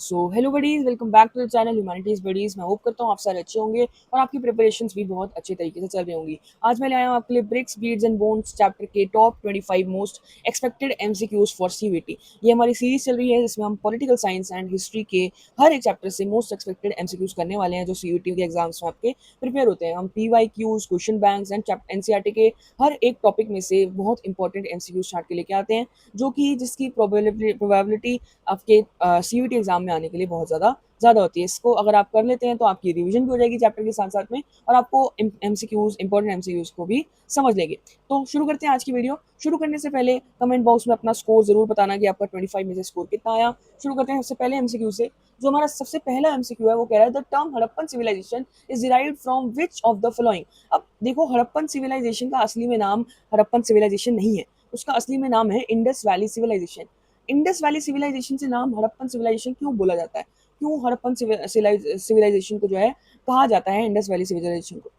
So hello buddies, welcome back to the channel humanities buddies. मैं hope करता हूँ आप सारे अच्छे होंगे और आपकी प्रिपरेशंस भी बहुत अच्छे तरीके से चल रही होंगी। आज मैं ले आया हूँ आपके लिए bricks beads and bones chapter के top 25 most expected MCQs for CUET. ये हमारी सीरीज चल रही है जिसमें हम पॉलिटिकल साइंस एंड हिस्ट्री के हर एक चैप्टर से मोस्ट एक्सपेक्टेड एमसीक्यूज करने वाले हैं जो सीयूईटी के एग्जाम्स में आपके प्रिपेयर होते हैं। हम PYQs, question banks and NCERT के हर एक टॉपिक में से बहुत इंपॉर्टेंट एमसीक्यूज छाट के लेके आते हैं जो कि जिसकी प्रोबेबिलिटी आपके सीयूईटी एग्जाम में आने के लिए बहुत ज़्यादा होती है। इसको अगर आप कर लेते हैं तो आपकी रिवीजन भी हो जाएगी चैप्टर के साथ साथ में और आपको एमसीक्यूज इंपॉर्टेंट एमसीक्यूज को भी समझ लेंगे। तो शुरू करते हैं आज की वीडियो। शुरू करने से पहले कमेंट बॉक्स में अपना स्कोर जरूर बताना कि आपका 25 में से स्कोर कितना आया। शुरू करते हैं सबसे पहले एमसीक्यू से। जो हमारा सबसे पहला एमसीक्यू है वो कह रहा है the term Harappan civilization is derived from which of the following. अब देखो, हड़प्पन सिविलाइजेशन का असली में नाम हड़प्पन सिविलाइजेशन नहीं है, उसका असली में नाम है Indus valley civilization. Indus valley civilization से नाम हड़प्पन सिविलाइजेशन क्यों बोला जाता है, क्यों हड़प्पन सिविलाइजेशन को जो है कहा जाता है इंडस वैली सिविलाइजेशन को?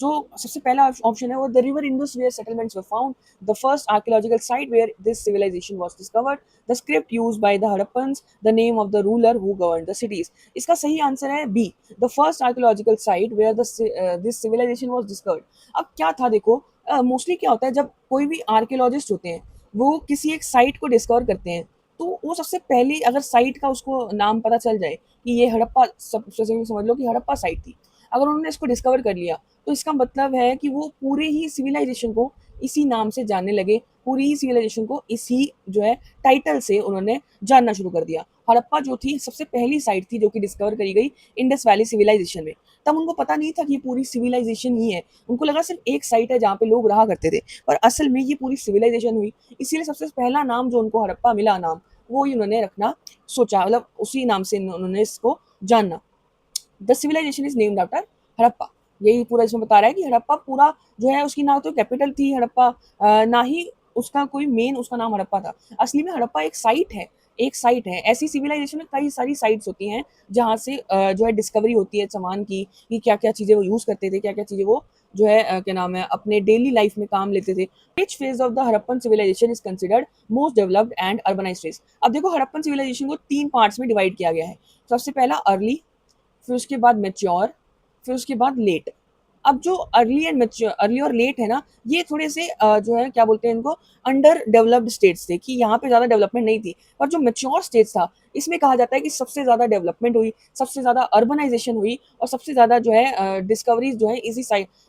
जो सबसे पहला ऑप्शन है वो the river Indus where settlements were found, the first archaeological site where this civilization was discovered, the script used by the Harappans, the name of the ruler who governed the cities. इसका सही answer है B, the first archaeological site where this civilization was discovered. अब क्या था, देखो mostly क्या होता है जब कोई भी आर्कियोलॉजिस्ट होते हैं वो किसी एक साइट को डिस्कवर करते हैं तो वो सबसे पहले अगर साइट का उसको नाम पता चल जाए कि ये हड़प्पा, समझ लो कि हड़प्पा साइट थी, अगर उन्होंने इसको डिस्कवर कर लिया तो इसका मतलब है कि वो पूरे ही सिविलाइजेशन को इसी नाम से जानने लगे, पूरी ही सिविलाइजेशन को इसी जो है टाइटल से उन्होंने जानना शुरू कर दिया। हड़प्पा जो थी सबसे पहली साइट थी जो कि डिस्कवर करी गई इंडस वैली सिविलाइजेशन में। तब उनको पता नहीं था कि ये पूरी सिविलाइजेशन ही है, उनको लगा सिर्फ एक साइट है जहाँ पे लोग रहा करते थे, पर असल में ये पूरी सिविलाइजेशन हुई। इसीलिए सबसे पहला नाम जो उनको हड़प्पा मिला नाम, वो ही उन्होंने रखना सोचा, मतलब उसी नाम से उन्होंने इसको जानना। The civilization is named after Harappa. यही पूरा इसमें बता रहा है कि हड़प्पा पूरा जो है उसकी ना तो कैपिटल थी हड़प्पा, ना ही उसका कोई मेन उसका नाम हड़प्पा था। असली में हड़प्पा एक साइट है, एक साइट है। ऐसी सिविलाइजेशन में कई सारी साइट्स होती हैं जहाँ से जो है डिस्कवरी होती है सामान की, कि क्या क्या चीज़ें वो यूज़ करते थे, क्या क्या चीज़ें वो जो है क्या नाम है अपने डेली लाइफ में काम लेते थे। Which phase of the Harappan civilization is considered most developed and urbanized phase. अब देखो, हड़प्पन सिविलाइजेशन को 3 पार्ट्स में डिवाइड किया गया है। सबसे पहला अर्ली, फिर उसके बाद मैच्योर, फिर उसके बाद लेट। अब जो अर्ली एंड मैच्योर, अर्ली और लेट है ना, ये थोड़े से जो है क्या बोलते हैं इनको, अंडर डेवलप्ड स्टेट्स थे, कि यहाँ पे ज़्यादा डेवलपमेंट नहीं थी। पर जो मैच्योर स्टेट्स था इसमें कहा जाता है कि सबसे ज़्यादा डेवलपमेंट हुई, सबसे ज़्यादा अर्बनाइजेशन हुई और सबसे ज़्यादा जो है डिस्कवरीज जो है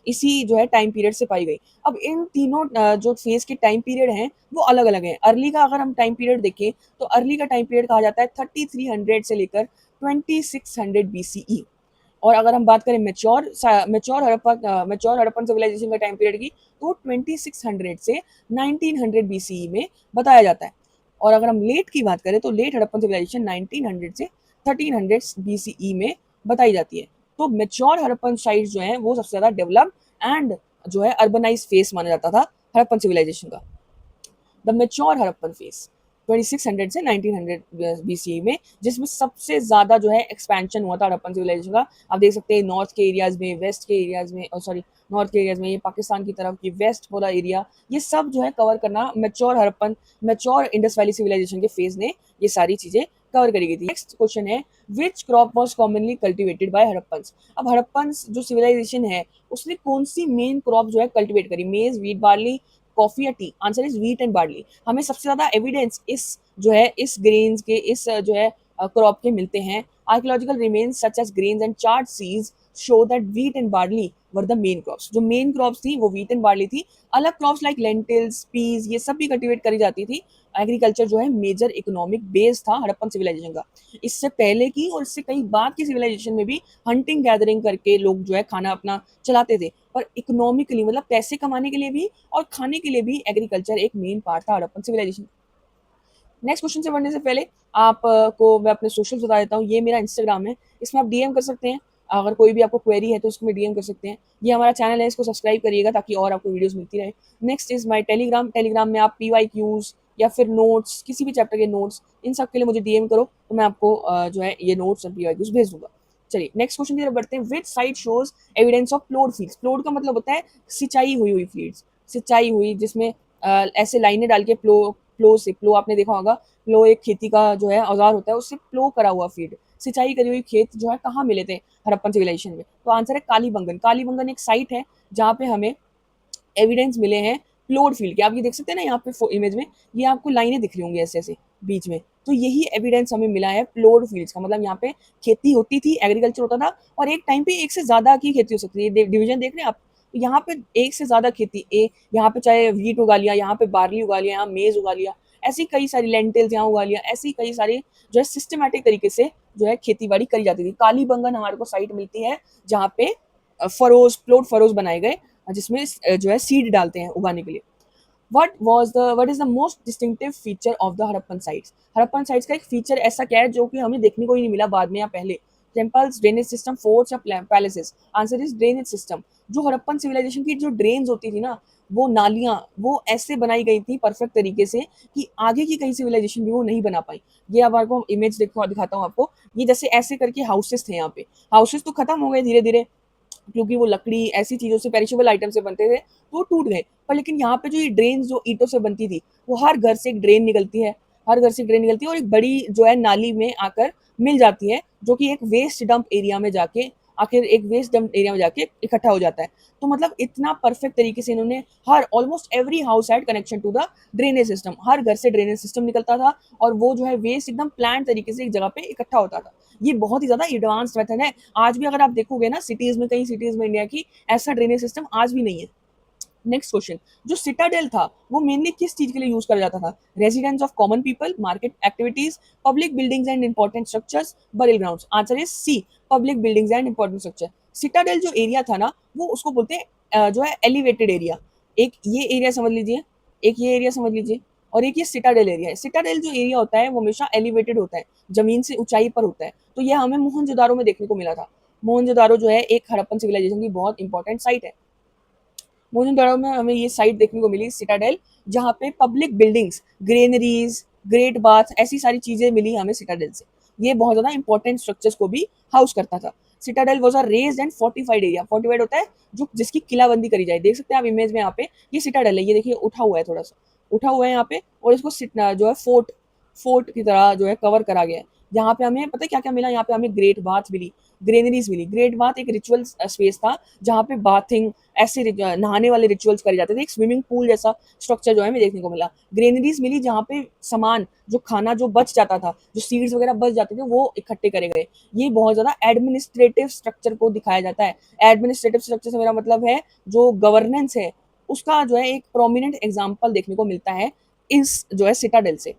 इसी जो है टाइम पीरियड से पाई गई। अब इन तीनों जो फेज के टाइम पीरियड हैं वो अलग अलग हैं। अर्ली का अगर हम टाइम पीरियड देखें तो अर्ली का टाइम पीरियड कहा जाता है 3300 से लेकर 2600 बीसीई। और अगर हम बात करें मैच्योर हड़प्पन सिविलाइजेशन का टाइम पीरियड की, तो 2600 से 1900 बीसीई में बताया जाता है। और अगर हम लेट की बात करें तो लेट हड़प्पन सिविलाइजेशन 1900 से 1300 बीसीई में बताई जाती है। तो मैच्योर हड़प्पन साइट्स जो हैं वो सबसे ज़्यादा डेवलप्ड एंड जो है अर्बनाइज फेस माना जाता था हड़प्पन सिविलाइजेशन का। द मैच्योर हड़प्पन फेस 2600 से 1900 बीसीई में, जिसमें सबसे ज़्यादा जो है एक्सपेंशन हुआ था हड़प्पन सिविलाइजेशन का। आप देख सकते हैं नॉर्थ के एरियाज़ में, वेस्ट के एरियाज़ में, सॉरी नॉर्थ के एरियाज़ में, ये पाकिस्तान की तरफ की वेस्ट वाला एरिया, ये सब जो है कवर करना मैच्योर इंडस वैली सिविलाइजेशन के फेज ने ये सारी चीज़ें कवर करी गई थी। नेक्स्ट क्वेश्चन है which crop was commonly cultivated by Harappans. अब हड़प्पन्स जो सिविलाइजेशन है उसने कौन सी मेन क्रॉप जो है कल्टिवेट करी, मेज, व्हीट, बार्ली, कॉफी या T? Answer is wheat and barley. हमें सबसे ज्यादा एविडेंस इस जो है इस ग्रेन्स के, इस जो है क्रॉप के मिलते हैं। Archaeological remains such as grains and charred सीज show that wheat and barley were the main crops. जो मेन क्रॉप्स थी वो व्हीट एंड बार्ली थी। अलग क्रॉप्स लाइक लेंटिल्स, पीज, ये सब भी कल्टिवेट करी जाती थी। एग्रीकल्चर जो है मेजर इकोनॉमिक बेस था हड़प्पन सिविलाइजेशन का। इससे पहले की और इससे कई बाद की सिविलाइजेशन में भी हंटिंग गैदरिंग करके लोग जो है खाना अपना चलाते थे, पर इकोनॉमिकली मतलब पैसे कमाने के लिए भी और खाने के लिए भी एग्रीकल्चर एक मेन पार्ट था हड़प्पन सिविलाइजेशन। नेक्स्ट क्वेश्चन से बढ़ने से पहले आपको मैं अपने सोशल बता देता हूँ। ये मेरा इंस्टाग्राम है, इसमें आप डीएम कर सकते हैं। अगर कोई भी आपको क्वेरी है तो इसमें डीएम कर सकते हैं। ये हमारा चैनल है, इसको सब्सक्राइब करिएगा ताकि और आपको वीडियोस मिलती रहे। Next is my Telegram. Telegram में आप पीवाईक्यूज या फिर नोट्स, किसी भी चैप्टर के नोट्स, इन सब के लिए मुझे डीएम करो तो मैं आपको जो है ये नोट्स और पीवाईक्यूज भेज दूंगा। चलिए नेक्स्ट क्वेश्चन की तरफ बढ़ते हैं। Which site shows evidence of प्लोड fields. प्लोड का मतलब होता है सिंचाई हुई फील्ड्स, सिंचाई हुई जिसमें ऐसे लाइनें डाल के प्लो से, प्लो आपने देखा होगा, प्लो एक खेती का जो है औजार होता है, उससे प्लो करा हुआ फील्ड, सिंचाई करी हुई खेत जो है कहाँ मिले थे हड़प्पन सिविलाइजेशन में। तो आंसर है कालीबंगन। कालीबंगन एक साइट है जहाँ पे हमें एविडेंस मिले हैं प्लोड फील्ड के। आप ये देख सकते हैं ना यहाँ पे इमेज में, ये आपको लाइनें दिख रही होंगी ऐसे ऐसे बीच में, तो यही एविडेंस हमें मिला है प्लोड फील्ड्स का। मतलब यहाँ पे खेती होती थी, एग्रीकल्चर होता था, और एक टाइम पे एक से ज्यादा की खेती हो सकती है। डिवीजन देख रहे हैं आप, तो यहाँ पे एक से ज्यादा खेती, यहाँ पे चाहे वीट उगा लिया, यहाँ पे बार्ली उगा लिया, यहाँ मेज उगा लिया, ऐसी कई सारी लेंटिल्स यहाँ उगा लिया, ऐसी कई सारी जो है सिस्टमेटिक तरीके से जो है खेती बाड़ी करी जाती थी। कालीबंगन हमारे को साइट मिलती है जहाँ पे फरोज, प्लॉट फरोज बनाए गए, जिसमें जो है सीड डालते हैं उगाने के लिए। what is the most distinctive feature of the Harappan sites? Harappan sites का एक फीचर ऐसा क्या है जो कि हमें देखने को ही नहीं मिला बाद में या पहले? टेम्पल्स, ड्रेनेज सिस्टम, फोर्ट्स या palaces? Answer is drainage system. जो हड़प्पन सिविलाइजेशन की जो ड्रेन्स होती थी ना, वो नालियां, वो ऐसे बनाई गई थी परफेक्ट तरीके से कि आगे की कई सिविलाइजेशन भी वो नहीं बना पाई। ये अब आपको इमेज देखो, दिखाता हूँ आपको। ये जैसे ऐसे करके हाउसेस थे यहाँ पे, हाउसेस तो खत्म हो गए धीरे धीरे, क्योंकि वो लकड़ी ऐसी चीजों से, पेरिशेबल आइटम से बनते थे, तो वो टूट गए। पर लेकिन यहाँ पे जो ये ड्रेन जो ईंटों से बनती थी, वो हर घर से एक ड्रेन निकलती है, हर घर से ड्रेन निकलती है, और एक बड़ी जो है नाली में आकर मिल जाती है, जो कि एक वेस्ट डंप एरिया में जाके, आखिर एक वेस्ट डंप एरिया में जाके इकट्ठा हो जाता है। तो मतलब इतना परफेक्ट तरीके से इन्होंने, हर almost every house had connection to the drainage system, हर घर से ड्रेनेज सिस्टम निकलता था, और वो जो है वेस्ट एकदम प्लान तरीके से एक जगह पे इकट्ठा होता था। ये बहुत ही ज्यादा एडवांस मेथड है। आज भी अगर आप देखोगे ना सिटीज में, कई सिटीज में इंडिया की, ऐसा ड्रेनेज सिस्टम आज भी नहीं है। नेक्स्ट क्वेश्चन, जो सिटाडेल था वो मेनली किस चीज के लिए यूज करा जाता था? Residence of common people, market activities, public buildings and important structures, burial grounds? Answer is C, public buildings and important structure. Citadel जो एरिया था ना, वो उसको बोलते हैं जो है एलिवेटेड एरिया। एक ये एरिया समझ लीजिए, एक ये एरिया समझ लीजिए, और एक ये सिटाडेल एरिया है। सिटाडेल जो एरिया होता है वो हमेशा एलिवेटेड होता है, जमीन से ऊंचाई पर होता है। तो ये हमें मोहनजोदारो में देखने को मिला था। मोहनजोदारो जो है एक हड़प्पन सिविलाइजेशन की बहुत इंपॉर्टेंट साइट है। मोहनजोदड़ो में हमें ये साइट देखने को मिली, सिटाडेल, जहाँ पे public buildings, granaries, great bath, ऐसी सारी चीजें मिली हमें सिटाडेल से। ये बहुत ज्यादा इंपॉर्टेंट स्ट्रक्चर्स को भी हाउस करता था। Citadel was a raised and fortified area. Fortified होता है जो जिसकी किलाबंदी करी जाए। देख सकते हैं आप इमेज में, यहाँ पे ये सिटाडेल है, ये देखिए उठा हुआ है, थोड़ा सा उठा हुआ है यहाँ पे, और इसको जो है फोर्ट, फोर्ट की तरह जो है कवर करा गया है। यहाँ पे हमें पता है क्या क्या मिला? यहाँ पे हमें ग्रेट बाथ मिली, ग्रेनरीज मिली। ग्रेट बाथ एक रिचुअल स्पेस था जहाँ पे बाथिंग, ऐसे नहाने वाले रिचुअल्स करे जाते थे। एक स्विमिंग पूल जैसा स्ट्रक्चर जो है हमें देखने को मिला। ग्रेनरीज मिली जहाँ पे सामान, जो खाना जो बच जाता था, जो सीड्स वगैरह बच जाते थे, वो इकट्ठे करे गए। ये बहुत ज्यादा एडमिनिस्ट्रेटिव स्ट्रक्चर को दिखाया जाता है। एडमिनिस्ट्रेटिव स्ट्रक्चर से मेरा मतलब है जो गवर्नेंस है, उसका जो है एक प्रोमिनेंट एग्जाम्पल देखने को मिलता है इस जो है सिटाडेल से।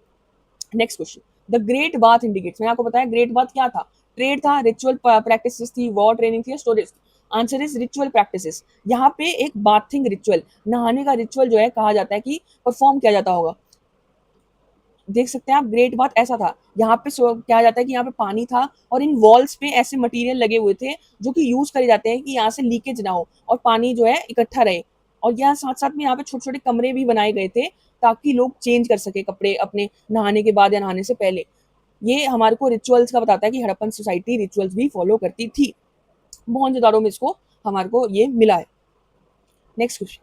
Next question, the great bath indicates, मैंने आपको बताया ग्रेट बाथ क्या था? ट्रेड था, रिचुअल प्रैक्टिसेस थी, वॉर ट्रेनिंग थी, storage. Answer is ritual practices. यहाँ पे एक बाथिंग रिचुअल, नहाने का रिचुअल जो है कहा जाता है कि परफॉर्म किया जाता होगा। देख सकते हैं आप, ग्रेट बात ऐसा था, यहाँ पे क्या जाता है कि यहाँ पे पानी था, और इन वॉल्स पे ऐसे मटेरियल लगे हुए थे जो कि यूज करे जाते हैं कि यहाँ से लीकेज ना हो और पानी जो है इकट्ठा रहे। और यहाँ साथ साथ में यहाँ पे छोटे छोटे कमरे भी बनाए गए थे ताकि लोग चेंज कर सके कपड़े अपने नहाने के बाद या नहाने से पहले। ये हमारे को रिचुअल्स का बताता है कि हड़प्पन सोसाइटी रिचुअल्स भी फॉलो करती थी। मोहनजोदारो में इसको हमारे को ये मिला है। नेक्स्ट क्वेश्चन,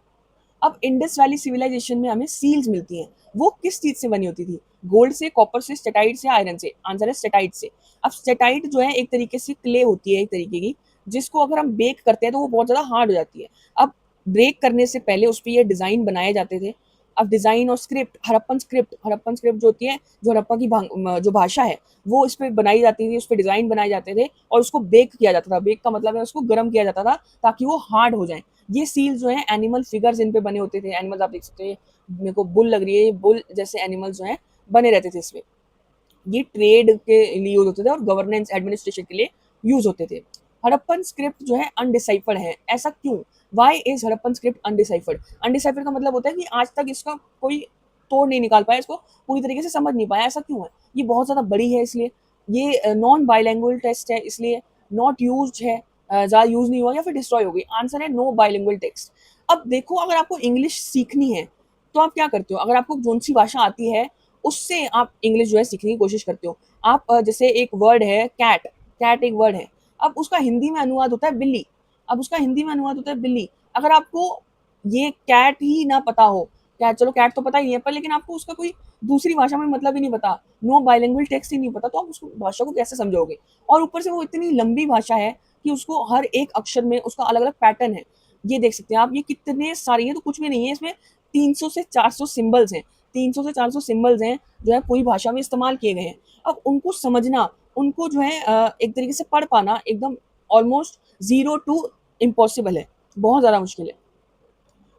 अब इंडस वैली सिविलाइजेशन में हमें सील्स मिलती हैं, वो किस चीज से बनी होती थी? गोल्ड से, कॉपर से, स्टेटाइट से, आयरन से? आंसर है स्टेटाइट से। अब स्टेटाइट जो है एक तरीके से क्ले होती है एक तरीके की, जिसको अगर हम बेक करते हैं तो वो बहुत ज्यादा हार्ड हो जाती है। अब ब्रेक करने से पहले उस पर ये डिजाइन बनाए जाते थे। अब डिजाइन और स्क्रिप्ट, हड़प्पन स्क्रिप्ट जो होती है, जो हड़प्पा की जो भाषा है, वो इस पर बनाई जाती थी, उस पर डिजाइन बनाए जाते थे, और उसको बेक किया जाता था। बेक का मतलब है उसको गर्म किया जाता था ताकि वो हार्ड हो जाए। ये सील जो है एनिमल फिगर्स इन पे बने होते थे। एनिमल्स आप देख सकते हैं, मेरे को बुल लग रही है, ये बुल जैसे एनिमल्स जो है बने रहते थे इसमें। ये ट्रेड के लिए यूज होते थे और गवर्नेंस एडमिनिस्ट्रेशन के लिए यूज होते थे। हड़प्पन स्क्रिप्ट जो है अनडिसाइफर्ड है, ऐसा क्यों? Why is Harappan script undeciphered? Undeciphered का मतलब होता है कि आज तक इसका कोई तोड़ नहीं निकाल पाया, इसको पूरी तरीके से समझ नहीं पाया। ऐसा क्यों है? ये बहुत ज्यादा बड़ी है इसलिए, ये नॉन बाइलिंगुअल टेक्स्ट है इसलिए, नॉट यूज्ड है, ज़्यादा यूज नहीं हुआ, या फिर डिस्ट्रॉय हो गई। आंसर है नो बाइलिंगुअल टेक्स्ट। अब देखो, अगर आपको इंग्लिश सीखनी है तो आप क्या करते हो? अगर आपको कौन सी भाषा आती है उससे आप इंग्लिश जो है सीखने की कोशिश करते हो। आप जैसे एक वर्ड है कैट, कैट एक वर्ड है, अब उसका हिंदी में अनुवाद होता है बिल्ली। अब उसका हिंदी में अनुवाद होता है बिल्ली। अगर आपको ये कैट ही ना पता हो, कैट, चलो कैट तो पता ही नहीं है, पर लेकिन आपको उसका कोई दूसरी भाषा में मतलब ही नहीं पता, नो बाइलिंगुअल टेक्स्ट ही नहीं पता, तो आप उस भाषा को कैसे समझोगे? और ऊपर से वो इतनी लंबी भाषा है कि उसको हर एक अक्षर में उसका अलग अलग पैटर्न है। ये देख सकते हैं आप, ये कितने सारे, ये तो कुछ भी नहीं है, इसमें 300 से 400 सिंबल्स हैं, 300 से 400 सिंबल्स हैं जो है पूरी भाषा में इस्तेमाल किए गए हैं। अब उनको समझना, उनको जो है एक तरीके से पढ़ पाना एकदम ऑलमोस्ट जीरो टू इम्पॉसिबल है, बहुत ज़्यादा मुश्किल है।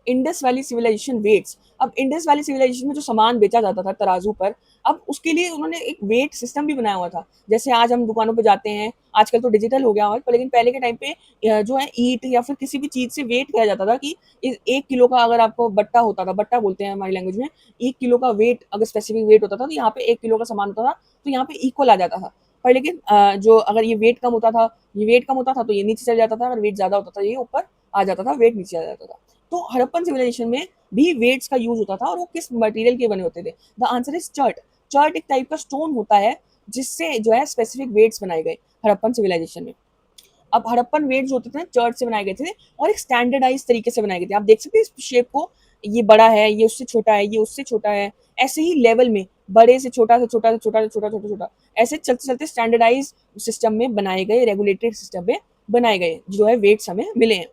इंडस वैली सिविलाइजेशन वेट्स, अब इंडस वैली सिविलाइजेशन में जो सामान बेचा जाता था तराजू पर, अब उसके लिए उन्होंने एक वेट सिस्टम भी बनाया हुआ था। जैसे आज हम दुकानों पे जाते हैं, आजकल तो डिजिटल हो गया है, पर लेकिन पहले के टाइम पे जो है ईंट या फिर किसी भी चीज से वेट किया जाता था कि 1 किलो का अगर आपको बट्टा होता था, बट्टा बोलते हैं हमारी लैंग्वेज में, 1 किलो का वेट अगर स्पेसिफिक वेट होता था, तो यहाँ पे 1 किलो का सामान होता था, तो यहाँ पे इक्वल आ जाता था। पर लेकिन जो अगर ये वेट कम होता था, ये वेट कम होता था तो ये नीचे चल जाता था, अगर वेट ज्यादा होता था ये ऊपर आ जाता था, वेट नीचे आ जाता था। तो हड़प्पन सिविलाइजेशन में भी वेट्स का यूज होता था, और वो किस मटेरियल के बने होते थे? The answer is chert. Chert एक टाइप का स्टोन होता है जिससे जो है स्पेसिफिक वेट्स बनाए गए हड़प्पन सिविलाइजेशन में। अब हड़प्पन वेट जो होते थे चर्च से बनाए गए थे, और एक स्टैंडर्डाइज तरीके से बनाए गए थे। आप देख सकते हैं इस शेप को, ये बड़ा है, ये उससे छोटा है, ये उससे छोटा है, ऐसे ही लेवल में बड़े से छोटा से छोटा से छोटा से छोटा छोटा छोटा, ऐसे चलते चलते स्टैंडर्डाइज सिस्टम में बनाए गए, रेगुलेटेड सिस्टम में बनाए गए जो है वेट्स हमें मिले हैं।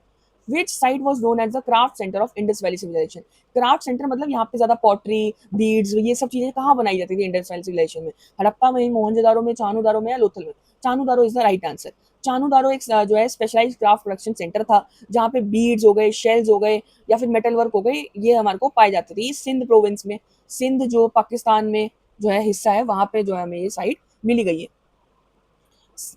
Which site was known as the craft centre of Indus valley civilization? Craft centre मतलब यहाँ पे ज्यादा पॉटरी, बीड्स, ये सब चीजें कहाँ बनाई जाती थी इंडस वैली सिविलाइजेशन में? हड़प्पा में, मोहनजोदारो में, चानूदारो में, या लोथल में? चानूदारो इज द राइट आंसर। चानूदारो एक जो है स्पेशलाइज्ड क्राफ्ट प्रोडक्शन सेंटर था, जहाँ पे बीड्स हो गए, शेल्स हो गए, या फिर मेटल वर्क हो गए, ये हमारे को पाए जाते थे। सिंध प्रोविंस में, सिंध जो पाकिस्तान में जो है हिस्सा है, वहां पे जो है हमें ये साइट मिली गई है।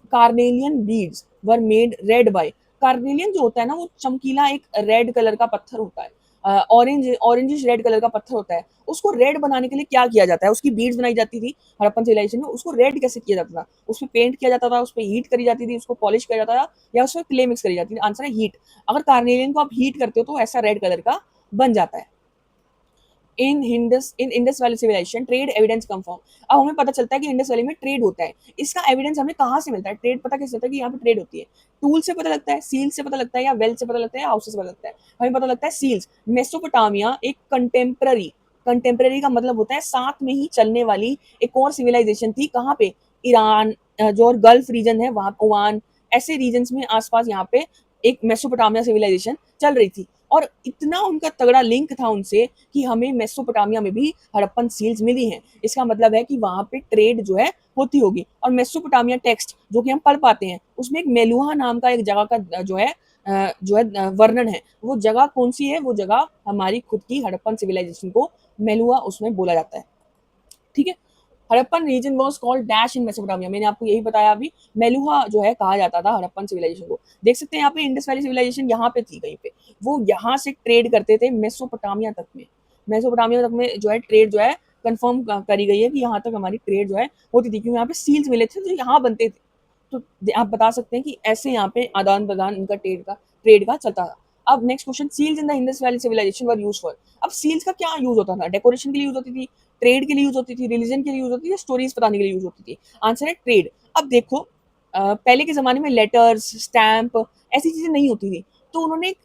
Carnelian beads were made red by, carnelian जो होता है ना, वो चमकीला एक रेड कलर का पत्थर होता है, ऑरेंजिश रेड कलर का पत्थर होता है। उसको रेड बनाने के लिए क्या किया जाता है? उसकी बीड्स बनाई जाती थी हड़प्पन सिविलाइजेशन में, उसको रेड कैसे किया जाता था? उसमें पेंट किया जाता था, उस पर हीट करी जाती थी, उसको पॉलिश किया जाता था, या उसमें क्ले मिक्स करी जाती थी? आंसर है हीट। अगर कार्नेलियन को आप हीट करते हो तो ऐसा रेड कलर का बन जाता है। In Indus valley civilization trade evidence come from, अब हमें पता चलता है कि इंडस वैली में ट्रेड होता है, इसका एविडेंस हमें कहाँ से मिलता है? ट्रेड पता कैसे चलता है कि यहाँ पे ट्रेड होती है? टूल से पता लगता है, सील से पता लगता है, या वेल से पता लगता है, या हाउस से पता लगता है? हमें पता लगता है सील्स। मेसोपोटामिया एक कंटेम्पररी, कंटेम्पररी का मतलब होता है साथ में ही चलने वाली एक और सिविलाइजेशन थी। कहाँ पे? ईरान, जो और गल्फ रीजन है वहां, ओमान, ऐसे रीजन में आसपास यहाँ पे एक मेसोपोटामिया सिविलाइजेशन चल रही थी, और इतना उनका तगड़ा लिंक था उनसे कि हमें मेसोपोटामिया में भी हड़प्पन सील्स मिली हैं। इसका मतलब है कि वहां पे ट्रेड जो है होती होगी। और मेसोपोटामिया टेक्स्ट जो कि हम पढ़ पाते हैं, उसमें एक मेलुहा नाम का एक जगह का जो है वर्णन है। वो जगह कौन सी है? वो जगह हमारी खुद की हड़प्पन सिविलाइजेशन को मेलुहा उसमें बोला जाता है। ठीक है। Harappan region was called dash in Mesopotamia, मैंने आपको यही बताया अभी, मेलुहा जो है कहा जाता था हड़प्पन सिविलाइजेशन को। देख सकते हैं यहाँ पे इंडस वैली सिविलाइजेशन यहाँ पे थी कहीं पे, वो यहाँ से ट्रेड करते थे मेसोपोटामिया तक में। मेसोपोटामिया तक में जो है ट्रेड जो है कंफर्म करी गई है कि यहाँ तक हमारी ट्रेड जो है होती थी, क्योंकि यहाँ पे सील्स मिले थे जो यहाँ बनते थे। तो आप बता सकते हैं कि ऐसे यहाँ पे आदान प्रदान इनका ट्रेड का चलता था। अब next question, seals in the Indus valley civilization were use for, अब सील्स का क्या यूज होता था? डेकोरेशन के लिए यूज होती थी, ट्रेड के लिए यूज होती थी, रिलीजन के लिए यूज होती थी, स्टोरीज बताने के लिए यूज होती थी? आंसर है ट्रेड। अब देखो पहले के जमाने में लेटर्स, स्टैंप, ऐसी चीजें नहीं होती थी, तो उन्होंने एक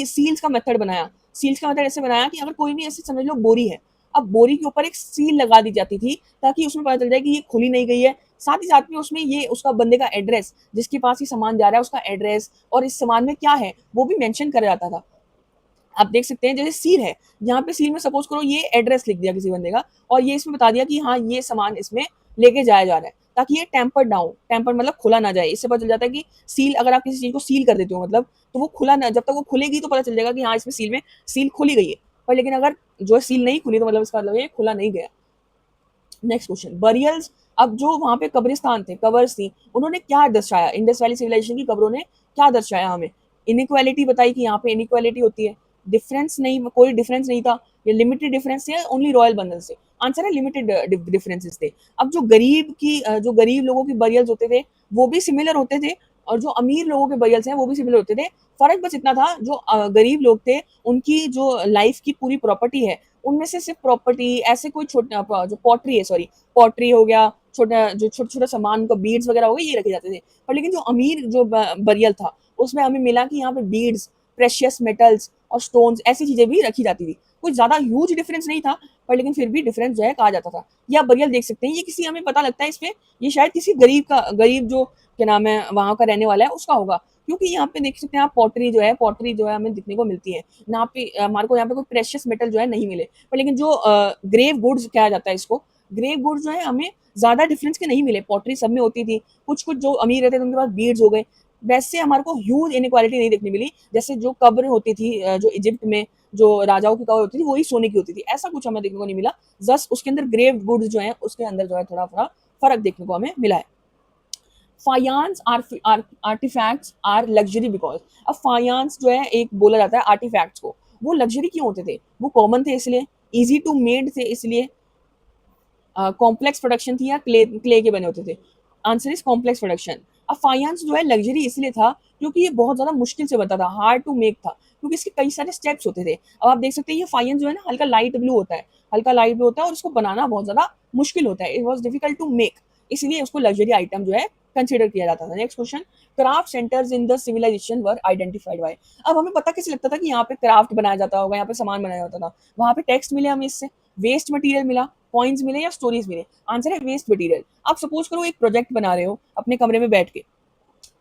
सील्स का मेथड बनाया। सील्स का मेथड ऐसे बनाया कि अगर कोई भी, ऐसे समझ लो बोरी है, अब बोरी के ऊपर एक सील लगा दी जाती थी ताकि उसमें पता चल जाए कि ये खुली नहीं गई है। साथ ही साथ में उसमें ये उसका बंदे का एड्रेस, जिसके पास ये सामान जा रहा है उसका एड्रेस, और इस सामान में क्या है वो भी मेंशन करा जाता था। आप देख सकते हैं जैसे सील है, यहाँ पे सील में सपोज करो ये एड्रेस लिख दिया किसी बंदे का, और ये इसमें बता दिया कि हाँ ये सामान इसमें लेके जाया जा रहा है, ताकि ये टेम्पर डाउन, टेम्पर मतलब खुला ना जाए। इससे पता चल जाता है कि सील, अगर आप किसी चीज को सील कर देते हो मतलब, तो वो खुला ना, जब तक वो खुलेगी तो पता चल जाएगा कि हाँ इसमें सील में सील खुली गई है। पर लेकिन अगर जो है सील नहीं खुली तो मतलब इसका मतलब ये खुला नहीं गया। नेक्स्ट क्वेश्चन, बरियल्स, अब जो वहां पे कब्रिस्तान थे, कवर्स थी, उन्होंने क्या दर्शाया? इंडस वैली सिविलाइजेशन की कब्रों ने क्या दर्शाया हमें? इनइक्वालिटी बताई कि यहाँ पे इनइक्वालिटी होती है, डिफरेंस नहीं, कोई डिफरेंस नहीं था, ये लिमिटेड डिफरेंस थे, ओनली रॉयल बंडल से? आंसर है लिमिटेड डिफरेंसेस थे। अब जो गरीब लोगों की बरियल्स होते थे वो भी सिमिलर होते थे, और जो अमीर लोगों के बरियल्स हैं वो भी सिमिलर होते थे। फर्क बस इतना था, जो गरीब लोग थे उनकी जो लाइफ की पूरी प्रॉपर्टी है, उनमें से सिर्फ प्रॉपर्टी, ऐसे कोई छोटा जो पॉटरी है, सॉरी पॉटरी हो गया, छोटा जो छोटा छोटा सामान, उनका बीड्स वगैरह हो गए, ये रखे जाते थे। पर लेकिन जो अमीर जो बरियल था उसमें हमें मिला कि यहाँ पे बीड्स, प्रेशियस मेटल्स और स्टोन्स ऐसी चीजें भी रखी जाती थी। कुछ ज्यादा ह्यूज डिफरेंस नहीं था, पर लेकिन फिर भी डिफरेंस जो है कहा जाता था। ये आप बरियल देख सकते हैं, ये किसी हमें पता लगता है इसमें ये शायद किसी गरीब जो क्या नाम है वहां का रहने वाला है उसका होगा, क्योंकि यहाँ पे देख सकते हैं आप पॉटरी जो है हमें दिखने को मिलती है। यहाँ पे हमारे को यहाँ पे कोई प्रेशियस मेटल जो है नहीं मिले, पर लेकिन जो ग्रेव गुड्स कहा जाता है इसको, ग्रेव गुड्स जो है हमें ज्यादा डिफरेंस के नहीं मिले। पॉटरी सब में होती थी, कुछ कुछ जो अमीर रहते थे उनके पास बीड्स हो गए, वैसे हमारे को ह्यूज इनक्वालिटी नहीं देखने मिली। जैसे जो कब्र होती थी जो इजिप्ट में जो राजाओं की कब्र होती थी वही सोने की होती थी, ऐसा कुछ हमें देखने को नहीं मिला। जस्ट उसके अंदर ग्रेव गुड्स जो है उसके अंदर जो है थोड़ा थोड़ा फर्क देखने को हमें मिला है। फायांस आर्टिफैक्ट्स आर लग्जरी बिकॉज, अब फायांस जो है एक बोला जाता है आर्टिफैक्ट्स को, वो लग्जरी क्यों होते थे? वो कॉमन थे इसलिए, इजी टू मेड थे इसलिए, कॉम्प्लेक्स प्रोडक्शन थी, या क्ले के बने होते थे? Answer is complex production. अब फाइनेंस जो है लग्जरी इसलिए था क्योंकि ये बहुत ज्यादा मुश्किल से बनता था, हार्ड टू मेक था, क्योंकि इसके कई सारे स्टेप्स होते थे। अब आप देख सकते हैं ये फाइनेंस जो है ना हल्का लाइट ब्लू होता है, हल्का लाइट ब्लू होता है और इसको बनाना बहुत ज्यादा मुश्किल होता है। It was difficult to make, इसलिए उसको लग्जरी आइटम जो है कंसिडर किया जाता था। Next question, craft centres in the civilization were identified by. अब हमें पता कैसे लगता था कि यहाँ पे क्राफ्ट बनाया जाता होगा, यहाँ पे सामान बनाया जाता था? वहां पे टेक्स्ट मिले हमें, इससे वेस्ट मटेरियल मिला, पॉइंट्स मिले या स्टोरीज मिले? आंसर है वेस्ट मटेरियल। आप सपोज करो एक प्रोजेक्ट बना रहे हो अपने कमरे में बैठ के,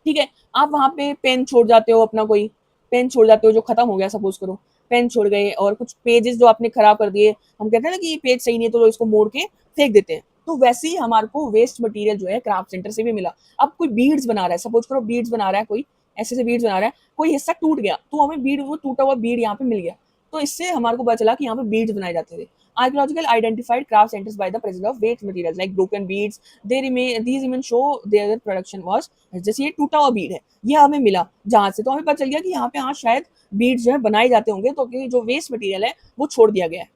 ठीक है, आप वहां पे पेन छोड़ जाते हो, अपना कोई पेन छोड़ जाते हो जो खत्म हो गया, सपोज करो पेन छोड़ गए, और कुछ पेजेस जो आपने खराब कर दिए, हम कहते हैं ना कि ये पेज सही नहीं है तो इसको मोड़ के फेंक देते हैं, तो वैसे ही हमारे को वेस्ट मटेरियल जो है क्राफ्ट सेंटर से भी मिला। अब कोई बीड्स बना रहा है, सपोज करो बीड्स बना रहा है कोई, ऐसे से बीड्स बना रहा है, कोई हिस्सा टूट गया तो हमें बीड, वो टूटा हुआ बीड यहाँ पे मिल गया, तो इससे हमारे को पता चला कि यहाँ पे बीड्स बनाए जाते थे। Archaeological identified craft centers by the presence of waste materials like broken beads. These even show their production was, जैसे ये टूटा हुआ बीड है, ये हमें मिला जहां से, तो हमें पता चल गया कि यहाँ पे हाँ शायद बीड्स जो है बनाए जाते होंगे, तो जो वेस्ट मटेरियल है वो छोड़ दिया गया है।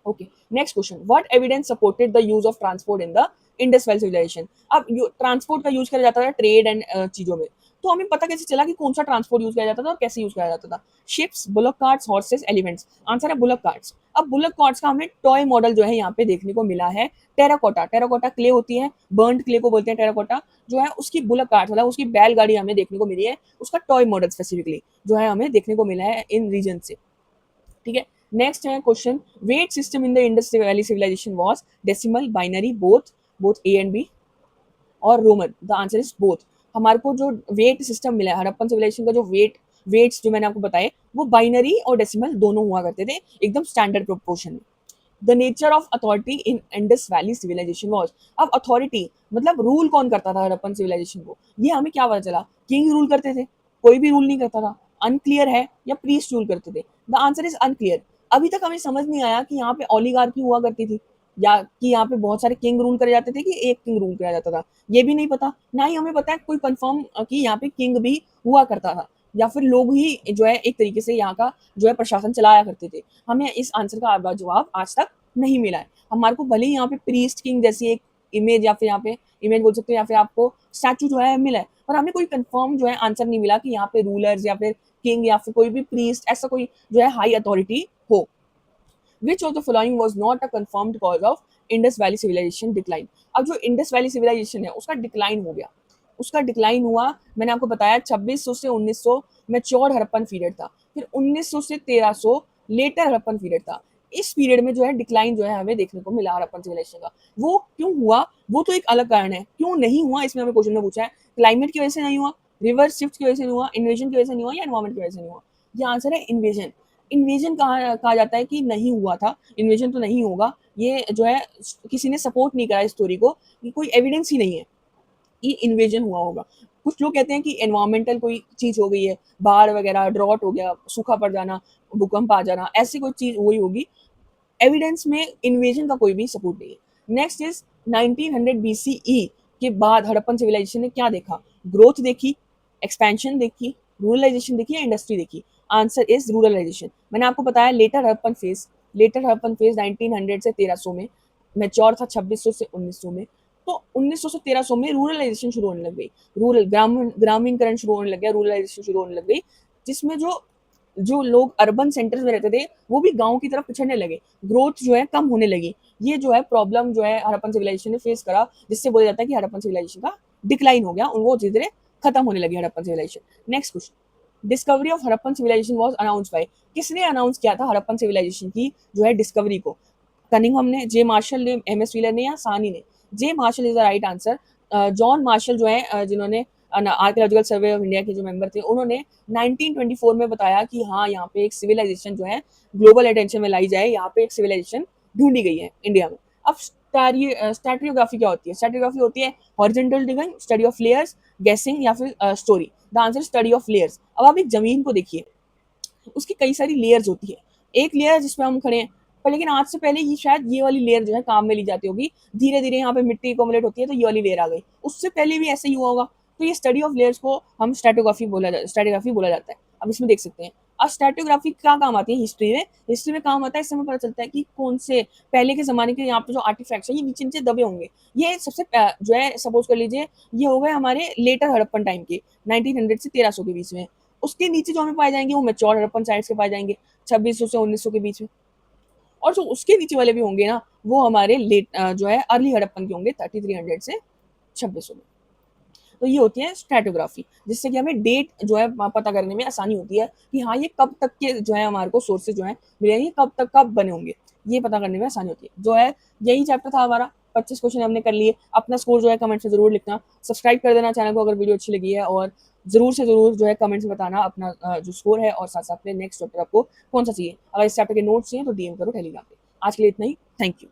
Okay, next question, what evidence supported the use of transport in the Indus valley civilization? अब ट्रांसपोर्ट का यूज किया जाता था ट्रेड एंड चीजों में, तो हमें पता कैसे चला कि कौन सा ट्रांसपोर्ट यूज किया जाता था और कैसे यूज किया जाता था? Ships, bullock carts, horses, elephants. Answer है बुलक कार्ट्स। अब बुलक कार्ट्स का हमें टॉय मॉडल जो है यहाँ पे देखने को मिला है। टेराकोटा, टेराकोटा क्ले होती है, बर्न्ड क्ले को बोलते हैं टेराकोटा, जो है उसकी बुलक कार्ट मतलब उसकी बैलगाड़ी हमें देखने को मिली है, उसका टॉय मॉडल स्पेसिफिकली जो है हमें देखने को मिला है इन रीजन से। ठीक है, नेक्स्ट है question, weight system in the Indus valley civilisation was decimal, binary, both, both A and B, और Roman? The answer is both. हमारे को जो वेट सिस्टम मिला है हड़प्पन सिविलाइजेशन का, जो वेट्स जो मैंने आपको बताए वो बाइनरी और डेसिमल दोनों हुआ करते थे, एकदम स्टैंडर्ड प्रोपोर्शन में। The nature of authority in Indus valley civilization was, अब अथॉरिटी मतलब रूल कौन करता था हड़प्पन सिविलाइजेशन को, ये हमें क्या पता चला? किंग रूल करते थे? कोई भी रूल नहीं करता था। अनक्लियर है, या प्रीस्ट रूल करते थे? The answer is unclear. अभी तक हमें समझ नहीं आया कि यहाँ पे ओलिगार्की हुआ करती थी, या कि यहाँ पे बहुत सारे किंग रूल करे जाते थे कि एक किंग रूल किया जाता था, ये भी नहीं पता। ना ही हमें पता है कोई कंफर्म कि यहाँ पे किंग भी हुआ करता था, या फिर लोग ही जो है एक तरीके से यहाँ का जो है प्रशासन चलाया करते थे। हमें इस आंसर का जवाब आज तक नहीं मिला है। हमारे को भले ही यहाँ पे प्रीस्ट किंग जैसी एक इमेज, या फिर यहाँ पे इमेज बोल सकते हो, या फिर आपको स्टैचू जो है मिला है, पर हमें कोई कंफर्म जो है आंसर नहीं मिला कि यहाँ पे रूलर्स या फिर किंग या फिर कोई भी प्रीस्ट ऐसा कोई जो है हाई अथॉरिटी हो। Which of the following was not a confirmed cause of Indus Valley civilization decline? अब जो इंडस वैली सिविलाइजेशन है उसका डिक्लाइन हो गया, उसका डिक्लाइन हुआ, मैंने आपको बताया 2600 से 1900 मैच्योर हड़प्पन पीरियड था, फिर 1900 से 1300 लेटर हड़प्पन पीरियड था। इस पीरियड में जो है डिक्लाइन जो है हमें देखने को मिला हड़प्पन सिविलाइजेशन का। वो क्यों हुआ, वो तो एक अलग कारण है, क्यों नहीं हुआ इसमें हमें क्वेश्चन में पूछा है। क्लाइमेट की वजह से नहीं हुआ, रिवर शिफ्ट की वजह से नहीं हुआ, इन्वेजन की वजह से नहीं हुआ, या एनवायरमेंट की वजह से नहीं हुआ? ये आंसर है इन्वेजन। इन्वेजन कहा जाता है कि नहीं हुआ था, इन्वेजन तो नहीं होगा, ये जो है किसी ने सपोर्ट नहीं करा इस स्टोरी को, कि कोई एविडेंस ही नहीं है कि इन्वेजन हुआ होगा। कुछ लोग कहते हैं कि एनवायरमेंटल कोई चीज हो गई है, बाढ़ वगैरह, ड्रॉट हो गया, सूखा पड़ जाना, भूकंप आ जाना, ऐसी कोई चीज हुई होगी। एविडेंस में इन्वेजन का कोई भी सपोर्ट नहीं है। नेक्स्ट इज 1900 बीसीई के बाद हड़प्पन सिविलाइजेशन ने क्या देखा? ग्रोथ देखी, एक्सपेंशन देखी, रूरलाइजेशन देखी, या इंडस्ट्री देखी? Answer is ruralisation. मैंने आपको बताया लेटर हड़प्पन फेज 1900 से 1300 में, मैच्योर था 2600 से 1900 में, तो 1900 से 1300 में रूरलाइजेशन शुरू होने लग गई, रूरल ग्रामीणकरण शुरू होने लग गया, रूरलाइजेशन शुरू होने लग गई, जिसमें जो जो लोग अर्बन सेंटर्स में रहते थे वो भी गांव की तरफ पिछड़ने लगे, ग्रोथ जो है कम होने लगी। ये जो है प्रॉब्लम जो है हड़प्पन सिविलाइजेशन ने फेस करा, जिससे बोला जाता है कि हड़प्पन सिविलाइजेशन का डिक्लाइन हो गया, वो धीरे धीरे खत्म होने लगी Harappan civilization. Next question, discovery of Harappan civilization was announced by, किसने अनाउंस किया था हड़प्पन सिविलाइजेशन की जो है डिस्कवरी को? कनिंघम ने, जे मार्शल ने, एम एस व्हीलर ने या सानी ने? J Marshall is the right answer. John Marshall जो है जिन्होंने आर्कियोलॉजिकल सर्वे ऑफ इंडिया के जो मेंबर थे, उन्होंने 1924 में बताया कि हाँ यहाँ पे एक सिविलाइजेशन जो है ग्लोबल अटेंशन में लाई जाए, यहाँ पे एक सिविलाइजेशन ढूंढी गई है इंडिया में। अब स्टैटियोग्राफी क्या होती है? स्टैटियोग्राफी होती है हॉरिजॉन्टल डिगाइंग, स्टडी ऑफ लेयर्स, गेसिंग या फिर story. The answer study of layers. अब आप एक जमीन को देखिए, उसकी कई सारी लेयर्स होती है। एक लेयर जिसमें हम खड़े हैं, पर लेकिन आज से पहले ये शायद ये वाली लेयर जो है काम में ली जाती होगी, धीरे धीरे यहाँ पे मिट्टी एकोमोलेट होती है तो ये वाली लेयर आ गई, उससे पहले भी ऐसा ही हुआ होगा। तो ये स्टडी ऑफ लेयर्स को हम स्ट्रेटोग्राफी बोला जाता है। अब इसमें देख सकते हैं, अब स्ट्रेटोग्राफी क्या काम आती है हिस्ट्री में? हिस्ट्री में काम आता है, इससे हमें पता चलता है कि कौन से पहले के जमाने के यहाँ पे जो आर्टिफैक्ट्स है ये नीचे नीचे दबे होंगे। ये सबसे जो है सपोज कर लीजिए ये हो गए हमारे लेटर हड़प्पन टाइम के, 1900 से 1300 के बीच में। उसके नीचे जो हमें पाए जाएंगे वो मैच्योर हड़प्पन साइट्स के पाए जाएंगे, 2600 से 1900 के बीच में। और जो उसके नीचे वाले भी होंगे ना, वो हमारे जो है अर्ली हड़प्पन के होंगे, 3300 से 2600 में। तो ये होती है स्ट्रेटोग्राफी, जिससे कि हमें डेट जो है पता करने में आसानी होती है कि हाँ ये कब तक के जो है हमारे को सोर्सेज जो है मिले, ये कब तक कब बने होंगे, ये पता करने में आसानी होती है। जो है यही चैप्टर था हमारा, 25 क्वेश्चन हमने कर लिए। अपना स्कोर जो है कमेंट में जरूर लिखना, सब्सक्राइब कर देना चैनल को अगर वीडियो अच्छी लगी है, और जरूर से जरूर जो है कमेंट्स में बताना अपना जो स्कोर है, और साथ साथ में नेक्स्ट चैप्टर आपको कौन सा चाहिए। अगर इस चैप्टर के नोट्स चाहिए तो डीएम करो टेलीग्राम पे। आज के लिए इतना ही, थैंक यू।